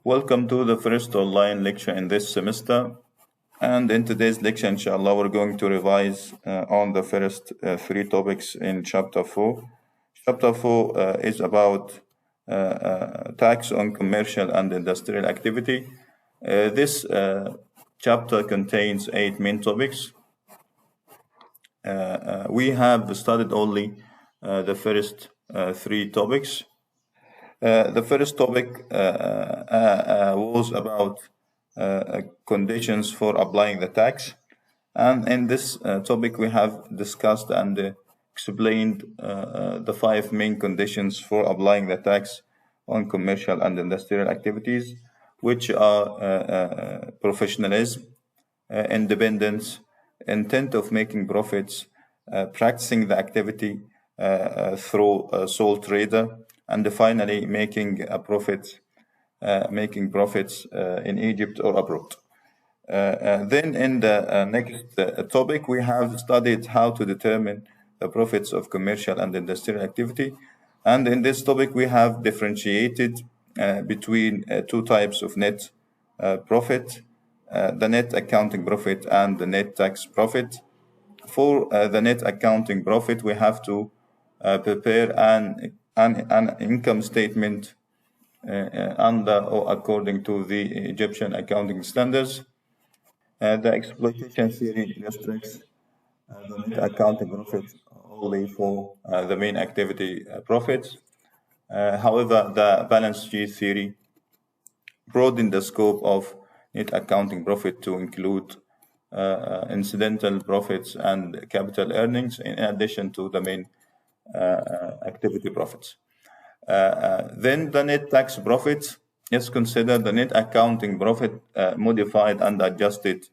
Welcome to the first online lecture in this semester. And in today's lecture, inshallah, we're going to revise on the first three topics in chapter 4. Chapter 4 is about tax on commercial and industrial activity. This chapter contains 8 main topics. We have studied only the first 3 topics. The first topic was about conditions for applying the tax, and in this topic we have discussed and explained the 5 main conditions for applying the tax on commercial and industrial activities, which are professionalism, independence, intent of making profits, practicing the activity through a sole trader, and finally making profits in Egypt or abroad. Then in the next topic, we have studied how to determine the profits of commercial and industrial activity. And in this topic, we have differentiated between 2 types of net profit, the net accounting profit and the net tax profit. For the net accounting profit, we have to prepare an income statement under or according to the Egyptian accounting standards. The exploitation theory restricts the net accounting profit only for the main activity profits. However, the balance sheet theory broadened the scope of net accounting profit to include incidental profits and capital earnings in addition to the main activity profits. Then the net tax profit is considered the net accounting profit modified and adjusted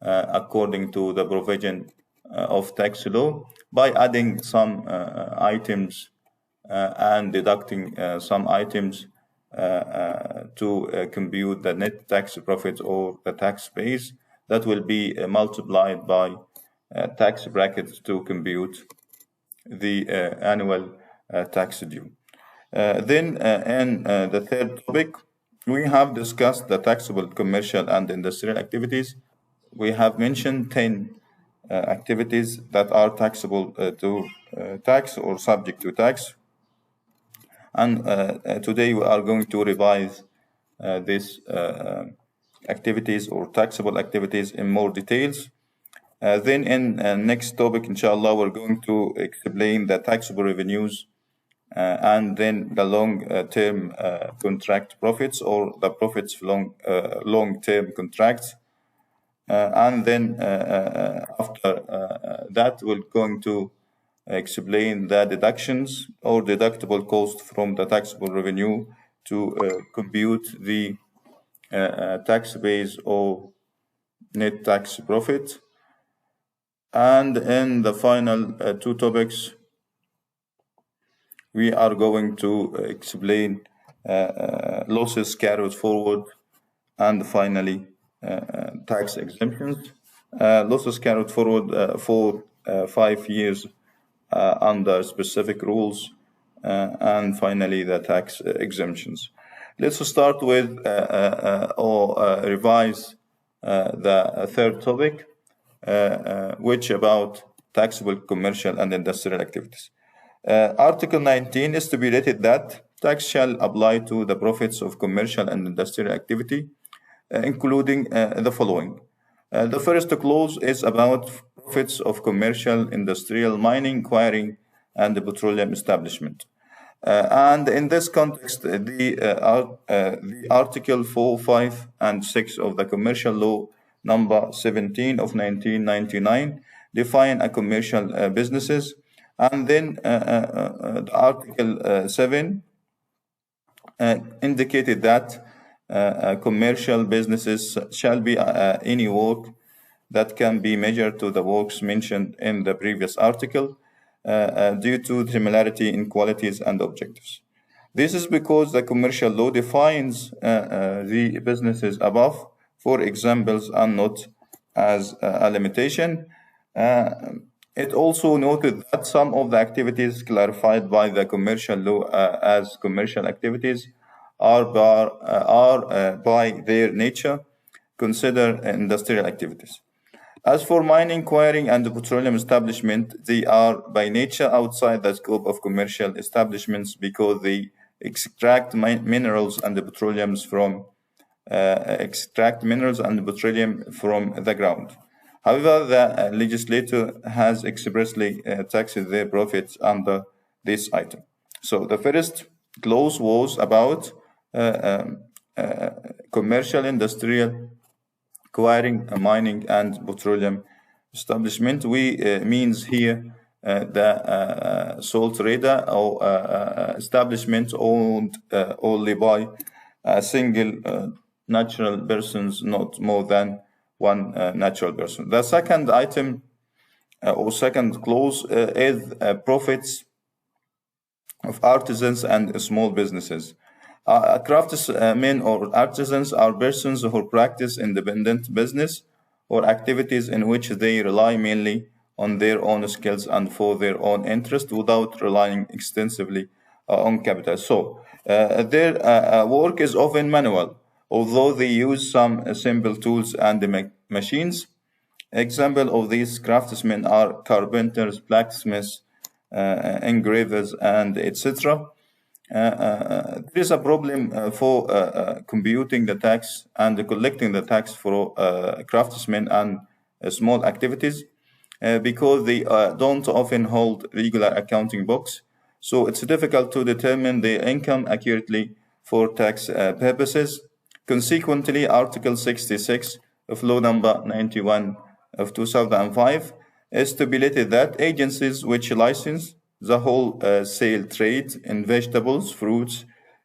according to the provision of tax law by adding some items and deducting some items to compute the net tax profit or the tax base that will be multiplied by tax brackets to compute the annual tax due. Then in the third topic, we have discussed the taxable commercial and industrial activities. We have mentioned 10 activities that are taxable to tax or subject to tax. And today we are going to revise these activities or taxable activities in more details. Then in next topic, inshallah, we're going to explain the taxable revenues and then the long-term contract profits or the profits from long-term contracts. And then after that, we're going to explain the deductions or deductible cost from the taxable revenue to compute the tax base or net tax profit. And in the final 2 topics, we are going to explain losses carried forward and finally tax exemptions. Losses carried forward for 5 years under specific rules, and finally the tax exemptions. Let's start with or revise the third topic, which about taxable commercial and industrial activities. Article 19 stipulated that tax shall apply to the profits of commercial and industrial activity, including the following. The first clause is about profits of commercial, industrial, mining, quarrying, and the petroleum establishment. And in this context, the Article 4, 5, and 6 of the Commercial Law number 17 of 1999 define a commercial businesses. And then the Article 7 indicated that commercial businesses shall be any work that can be measured to the works mentioned in the previous article due to similarity in qualities and objectives. This is because the commercial law defines the businesses above for examples and not as a limitation. It also noted that some of the activities clarified by the commercial law as commercial activities by their nature considered industrial activities. As for mining, quarrying, and petroleum establishment, they are by nature outside the scope of commercial establishments because they extract minerals and petroleum from the ground. However, the legislator has expressly taxed their profits under this item. So the first clause was about commercial, industrial, quarrying, mining, and petroleum establishment. We means here the sole trader or establishment owned only by a single natural persons, not more than one natural person. The second item or second clause is profits of artisans and small businesses. Craftsmen or artisans are persons who practice independent business or activities in which they rely mainly on their own skills and for their own interest without relying extensively on capital. So their work is often manual, although they use some simple tools and machines. Example of these craftsmen are carpenters, blacksmiths, engravers, and etc. There is a problem for computing the tax and collecting the tax for craftsmen and small activities because they don't often hold regular accounting books. So it's difficult to determine their income accurately for tax purposes. Consequently, Article 66 of Law Number 91 of 2005 stipulated that agencies which license the wholesale trade in vegetables, fruits,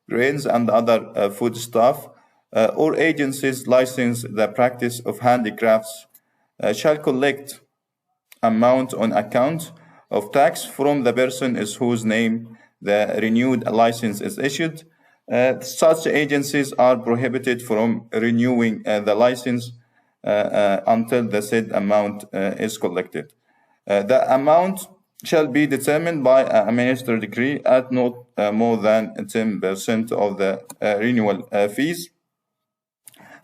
grains, and other foodstuff, or agencies licensed the practice of handicrafts shall collect amount on account of tax from the person is whose name the renewed license is issued. Such agencies are prohibited from renewing the license until the said amount is collected. The amount shall be determined by a minister decree at not more than 10% of the renewal fees.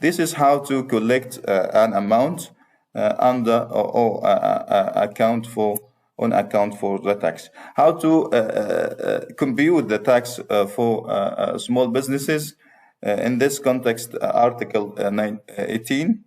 This is how to collect an amount under or account for the tax. How to compute the tax for small businesses? In this context, Article 18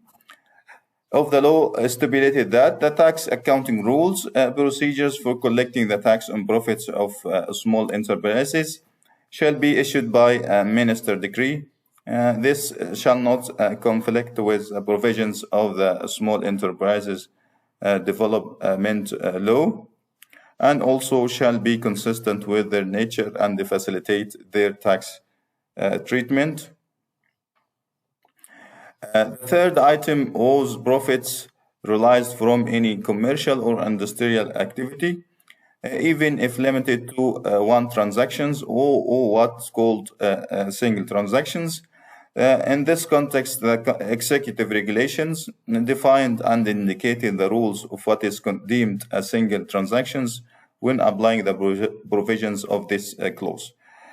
of the law stipulated that the tax accounting rules, procedures for collecting the tax on profits of small enterprises shall be issued by a minister decree. This shall not conflict with provisions of the Small Enterprises Development Law, and also shall be consistent with their nature and facilitate their tax treatment. Third item was profits realized from any commercial or industrial activity, even if limited to one transactions or what's called single transactions. In this context, the executive regulations defined and indicated the rules of what is deemed a single transactions when applying the provisions of this clause.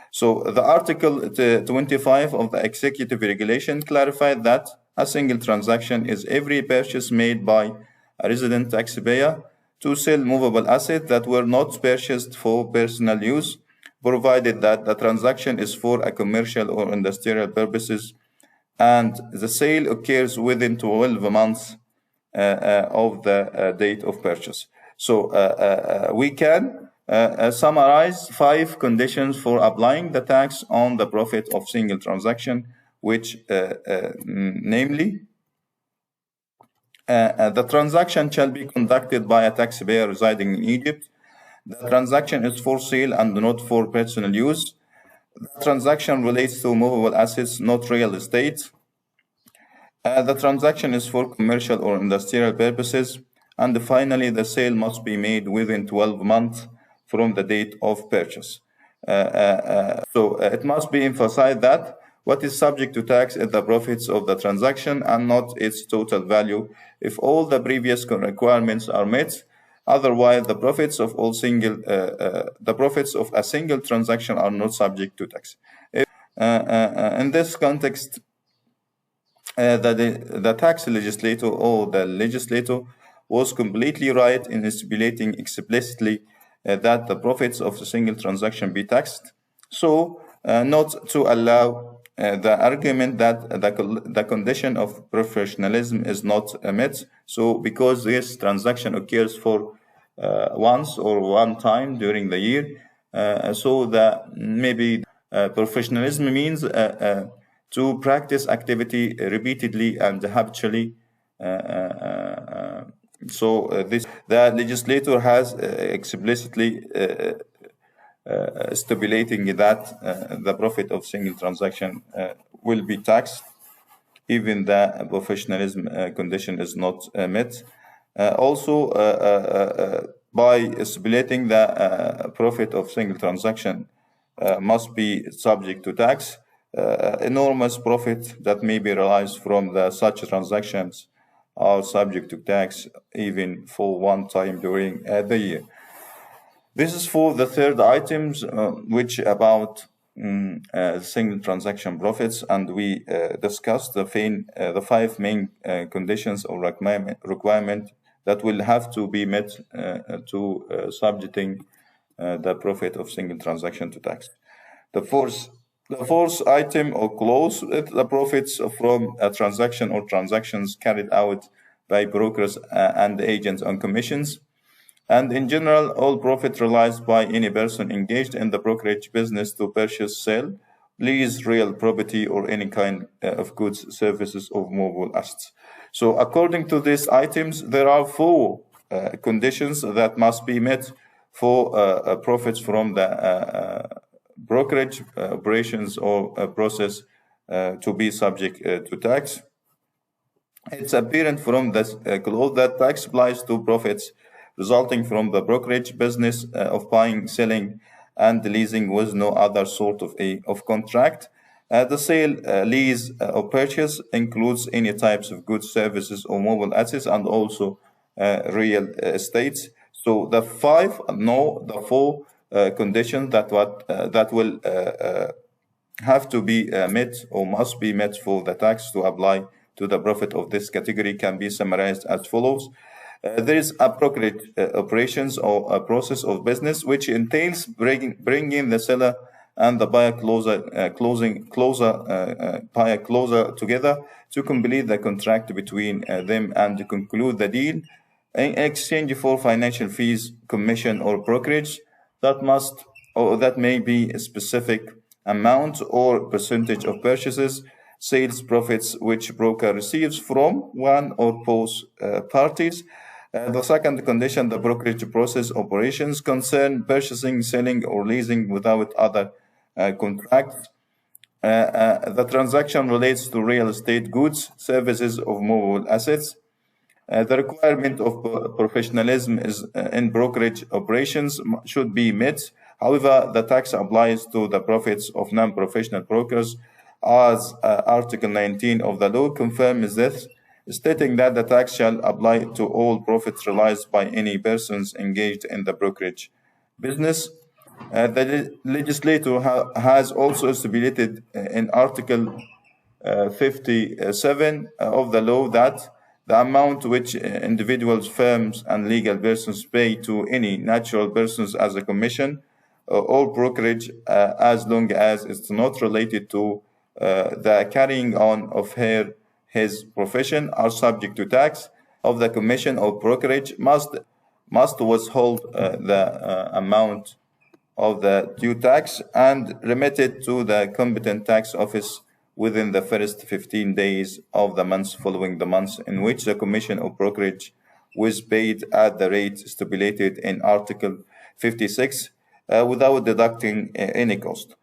So the Article 25 of the executive regulation clarified that a single transaction is every purchase made by a resident taxpayer to sell movable assets that were not purchased for personal use, provided that the transaction is for a commercial or industrial purposes and the sale occurs within 12 months of the date of purchase. So we can summarize 5 conditions for applying the tax on the profit of single transaction, which namely, the transaction shall be conducted by a taxpayer residing in Egypt. The transaction is for sale and not for personal use. The transaction relates to movable assets, not real estate. The transaction is for commercial or industrial purposes. And finally, the sale must be made within 12 months from the date of purchase. So it must be emphasized that what is subject to tax is the profits of the transaction and not its total value if all the previous requirements are met. Otherwise, the profits of a single transaction are not subject to tax. In this context, the tax legislator or the legislator was completely right in stipulating explicitly that the profits of a single transaction be taxed. So, not to allow the argument that the condition of professionalism is not met. So, because this transaction occurs for once or one time during the year, so that maybe professionalism means to practice activity repeatedly and habitually. This the legislator has explicitly stipulating that the profit of single transaction will be taxed, even the professionalism condition is not met. By stipulating the profit of single transaction must be subject to tax, enormous profit that may be realized from such transactions are subject to tax even for one time during the year. This is for the third items, which about single transaction profits, and we discussed the five main conditions or requirement that will have to be met to subjecting the profit of single transaction to tax. The fourth item or clause, the profits from a transaction or transactions carried out by brokers and agents on commissions. And in general, all profit realized by any person engaged in the brokerage business to purchase, sell, lease real property, or any kind of goods, services, or movable assets. So, according to these items, there are four conditions that must be met for profits from the brokerage operations or process to be subject to tax. It's apparent from this clause that tax applies to profits resulting from the brokerage business of buying, selling, and leasing with no other sort of contract. The sale, lease, or purchase includes any types of goods, services, or mobile assets, and also real estates. So the four conditions that will have to be met or must be met for the tax to apply to the profit of this category can be summarized as follows. There is a brokerage operations or a process of business which entails bringing the seller and the buyer closer together to complete the contract between them and to conclude the deal in exchange for financial fees, commission, or brokerage that may be a specific amount or percentage of purchases, sales profits which broker receives from one or both parties. The second condition, the brokerage process operations concern purchasing, selling, or leasing without other contracts. The transaction relates to real estate goods, services, or movable assets. The requirement of professionalism in brokerage operations should be met. However, the tax applies to the profits of non-professional brokers, as Article 19 of the law confirms this, stating that the tax shall apply to all profits realized by any persons engaged in the brokerage business. The legislator has also stipulated in Article 57 of the law that the amount which individuals, firms, and legal persons pay to any natural persons as a commission or brokerage, as long as it's not related to the carrying on of his profession, are subject to tax of the commission or brokerage, must withhold the amount of the due tax and remit it to the competent tax office within the first 15 days of the month following the month in which the commission or brokerage was paid at the rate stipulated in Article 56 without deducting any cost.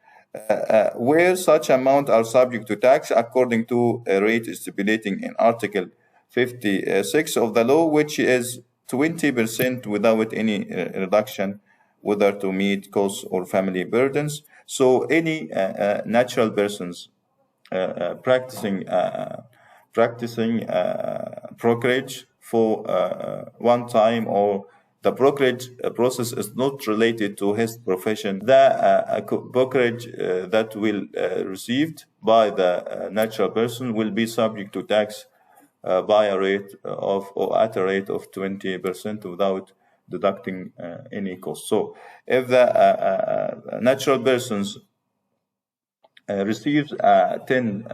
Where such amount are subject to tax according to a rate stipulating in Article 56 of the law, which is 20% without any reduction, whether to meet costs or family burdens. So any natural persons practicing brokerage for one time or the brokerage process is not related to his profession. The brokerage that will received by the natural person will be subject to tax by a rate of or at a rate of 20% without deducting any cost. So if the natural persons receives 10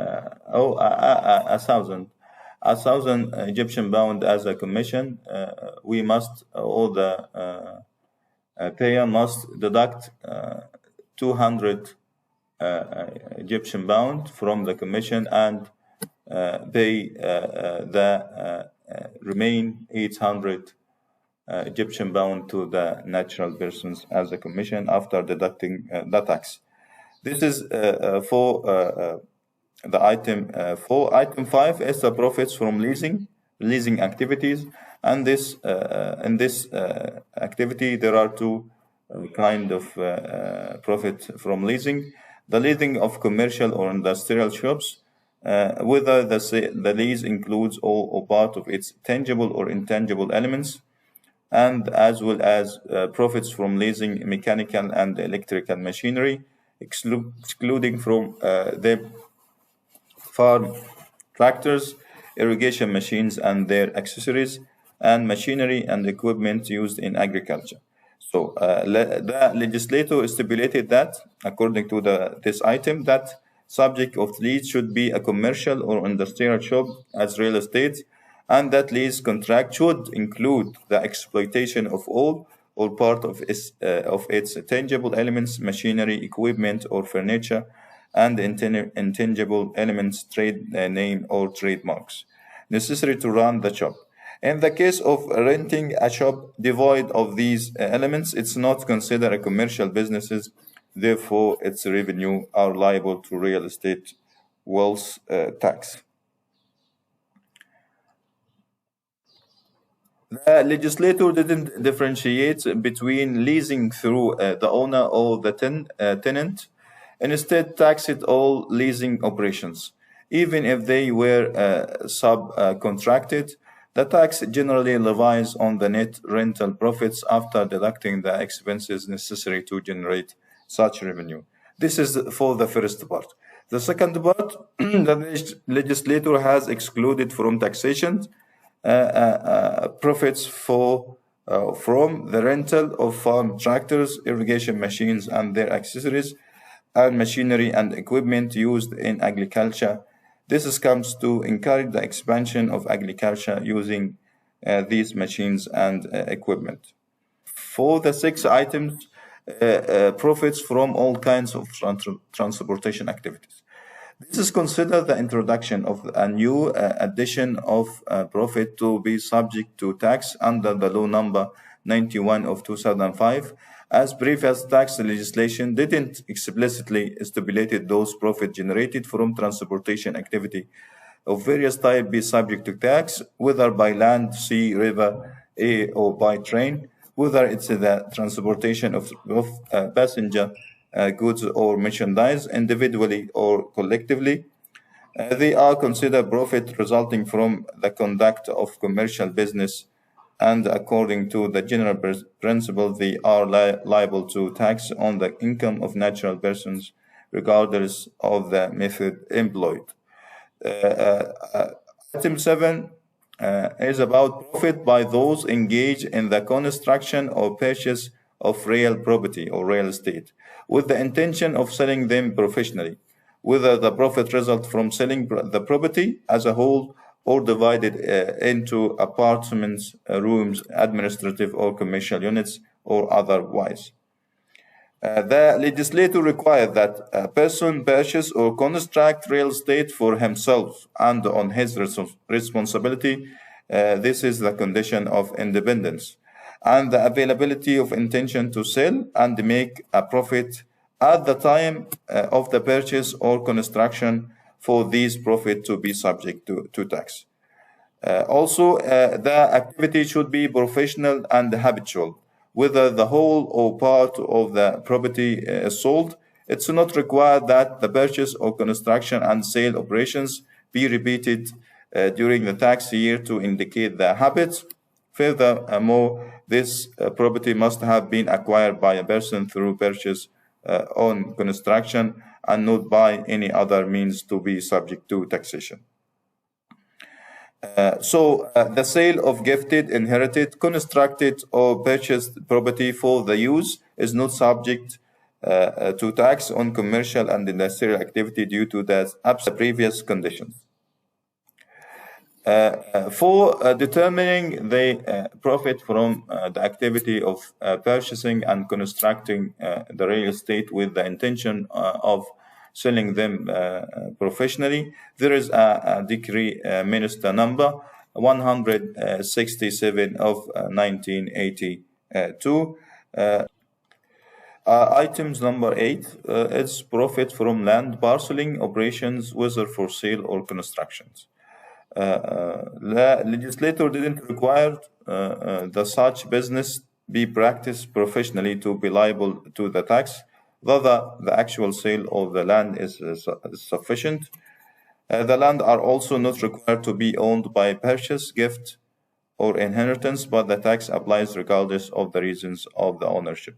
or a thousand Egyptian pound as a commission, we must all the payer must deduct 200 Egyptian pound from the commission and pay the remain 800 Egyptian pound to the natural persons as a commission after deducting the tax. This is for the item 4. Item 5 is the profits from leasing activities, and this in this activity there are two kind of profit from leasing: the leasing of commercial or industrial shops, whether the lease includes all or part of its tangible or intangible elements, and as well as profits from leasing mechanical and electrical machinery, excluding from the farm tractors, irrigation machines and their accessories, and machinery and equipment used in agriculture. So the legislator stipulated that, according to this item, that subject of lease should be a commercial or industrial shop as real estate, and that lease contract should include the exploitation of all or part of its tangible elements, machinery, equipment, or furniture, and intangible elements, trade name or trademarks, necessary to run the shop. In the case of renting a shop devoid of these elements, it's not considered a commercial businesses. Therefore, its revenue are liable to real estate wealth tax. The legislator didn't differentiate between leasing through the owner or the tenant. Instead, taxed all leasing operations, even if they were subcontracted. The tax generally levies on the net rental profits after deducting the expenses necessary to generate such revenue. This is for the first part. The second part, the legislator has excluded from taxation profits from the rental of farm tractors, irrigation machines and their accessories, and machinery and equipment used in agriculture. This comes to encourage the expansion of agriculture using these machines and equipment. For the 6 items, profits from all kinds of transportation activities. This is considered the introduction of a new addition of profit to be subject to tax under the law number 91 of 2005, as previous tax legislation didn't explicitly stipulate those profit generated from transportation activity of various types be subject to tax, whether by land, sea, river, air, or by train, whether it's the transportation of passenger goods or merchandise individually or collectively. They are considered profit resulting from the conduct of commercial business, and according to the general principle, they are liable to tax on the income of natural persons, regardless of the method employed. Item 7 is about profit by those engaged in the construction or purchase of real property or real estate, with the intention of selling them professionally, whether the profit results from selling the property as a whole or divided into apartments, rooms, administrative or commercial units, or otherwise. The legislator required that a person purchase or construct real estate for himself and on his responsibility. This is the condition of independence, and the availability of intention to sell and make a profit at the time of the purchase or construction for these profit to be subject to tax. Also, the activity should be professional and habitual. Whether the whole or part of the property is sold, it's not required that the purchase or construction and sale operations be repeated during the tax year to indicate the habits. Furthermore, This property must have been acquired by a person through purchase on construction and not by any other means to be subject to taxation. The sale of gifted, inherited, constructed, or purchased property for the use is not subject to tax on commercial and industrial activity due to the previous conditions. For determining the profit from the activity of purchasing and constructing the real estate with the intention of selling them professionally, there is a decree minister number 167 of 1982. Items number 8 is profit from land parceling operations, whether for sale or constructions. The legislator didn't require the such business be practiced professionally to be liable to the tax. Whether the actual sale of the land is sufficient. The land are also not required to be owned by purchase, gift, or inheritance, but the tax applies regardless of the reasons of the ownership.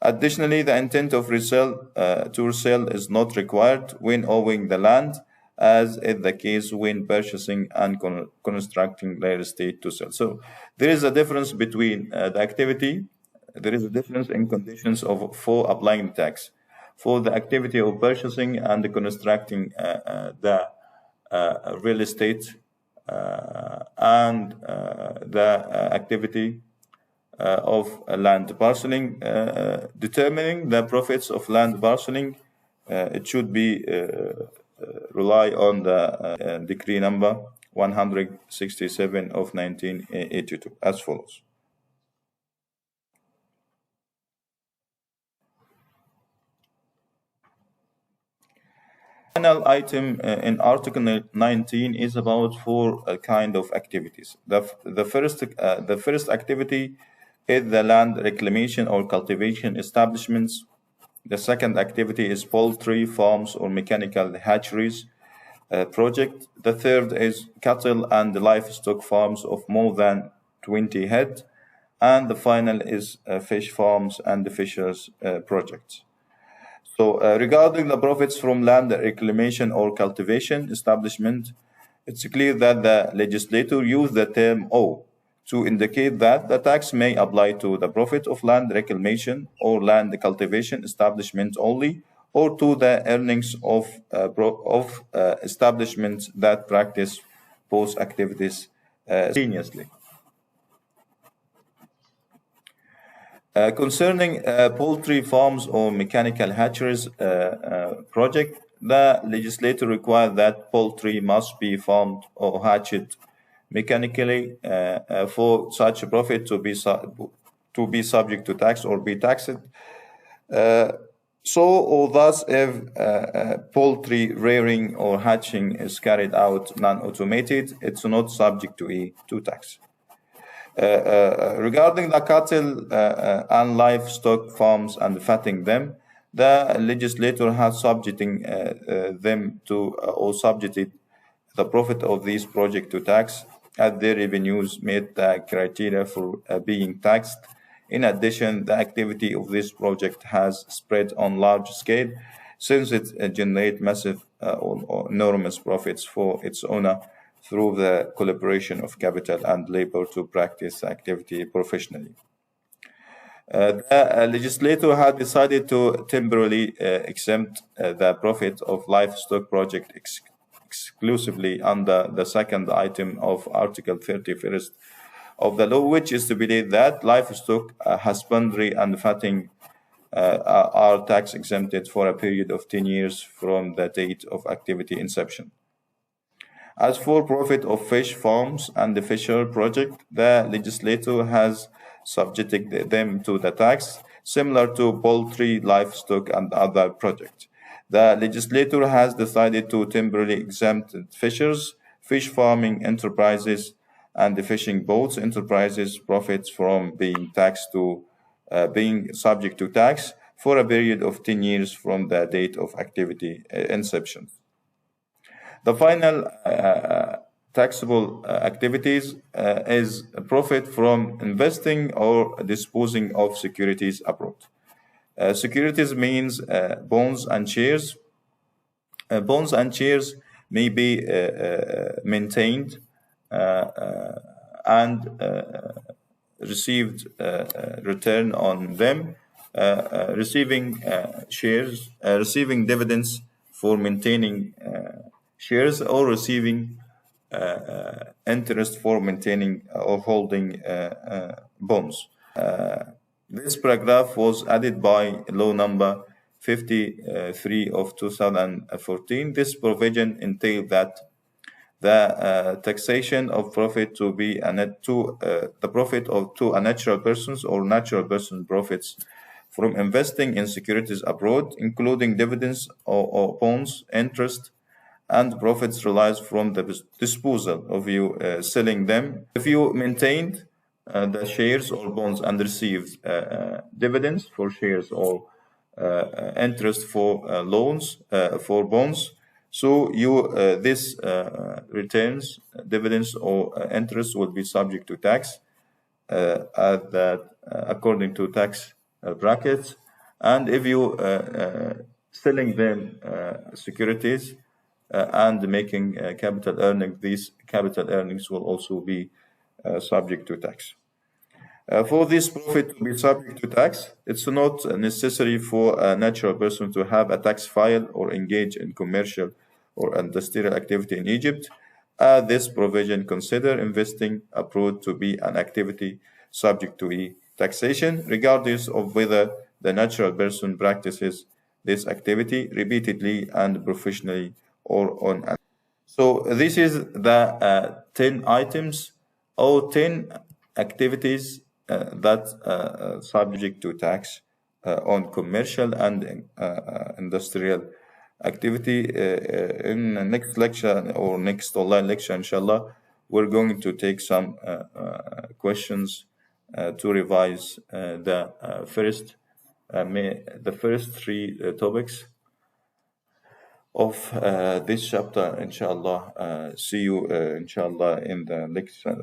Additionally, the intent of to resell is not required when owning the land, as is the case when purchasing and constructing real estate to sell. So there is a difference between the activity. There is a difference in conditions for applying tax. For the activity of purchasing and constructing the real estate and the activity of land parceling, determining the profits of land parceling, it should be rely on the decree number 167 of 1982 as follows. Final item in Article 19 is about four kind of activities. The first activity is the land reclamation or cultivation establishments. The second activity is poultry farms or mechanical hatcheries project. The third is cattle and livestock farms of more than 20 head. And the final is fish farms and the fishers projects. So regarding the profits from land reclamation or cultivation establishment, it's clear that the legislator used the term O to indicate that the tax may apply to the profit of land reclamation or land cultivation establishment only, or to the earnings of establishments that practice both activities simultaneously. Concerning poultry farms or mechanical hatcheries project, the legislator required that poultry must be farmed or hatched mechanically for such a profit to be subject to tax or be taxed. Thus, if poultry rearing or hatching is carried out non-automated, it's not subject to tax. Regarding the cattle and livestock farms and fatting them, the legislator has subjecting them to or subjected the profit of these projects to tax, as their revenues meet the criteria for being taxed. In addition, the activity of this project has spread on large scale, since it generates massive or enormous profits for its owner through the collaboration of capital and labor to practice activity professionally. The legislator had decided to temporarily exempt the profit of livestock project exclusively under the second item of Article 31st of the law, which stipulates that livestock husbandry and fatting are tax exempted for a period of 10 years from the date of activity inception. As for profit of fish farms and the fisher project, the legislator has subjected them to the tax, similar to poultry, livestock, and other projects. The legislator has decided to temporarily exempt fishers, fish farming enterprises, and the fishing boats enterprises profits from being taxed to being subject to tax for a period of 10 years from the date of activity inception. The final taxable activities is a profit from investing or disposing of securities abroad. Securities means bonds and shares. Bonds and shares may be maintained and received return on them, receiving shares, receiving dividends for maintaining shares, or receiving interest for maintaining or holding bonds. This paragraph was added by law number 53 of 2014. This provision entailed that the taxation of profit to be the profit of to a natural persons or natural person profits from investing in securities abroad, including dividends or bonds, interest, and profits realized from the disposal of you selling them. If you maintained the shares or bonds and received dividends for shares or interest for loans for bonds, so you this returns, dividends or interest will be subject to tax according to tax brackets. And if you selling them securities and making capital earnings, these capital earnings will also be subject to tax. For this profit to be subject to tax, it's not necessary for a natural person to have a tax file or engage in commercial or industrial activity in Egypt. This provision consider investing abroad to be an activity subject to taxation, regardless of whether the natural person practices this activity repeatedly and professionally or on. So this is the 10 items or 10 activities that subject to tax on commercial and industrial activity. In the next lecture or next online lecture, inshallah, we're going to take some questions to revise the first three topics of this chapter, inshallah. See you, inshallah, in the next lecture.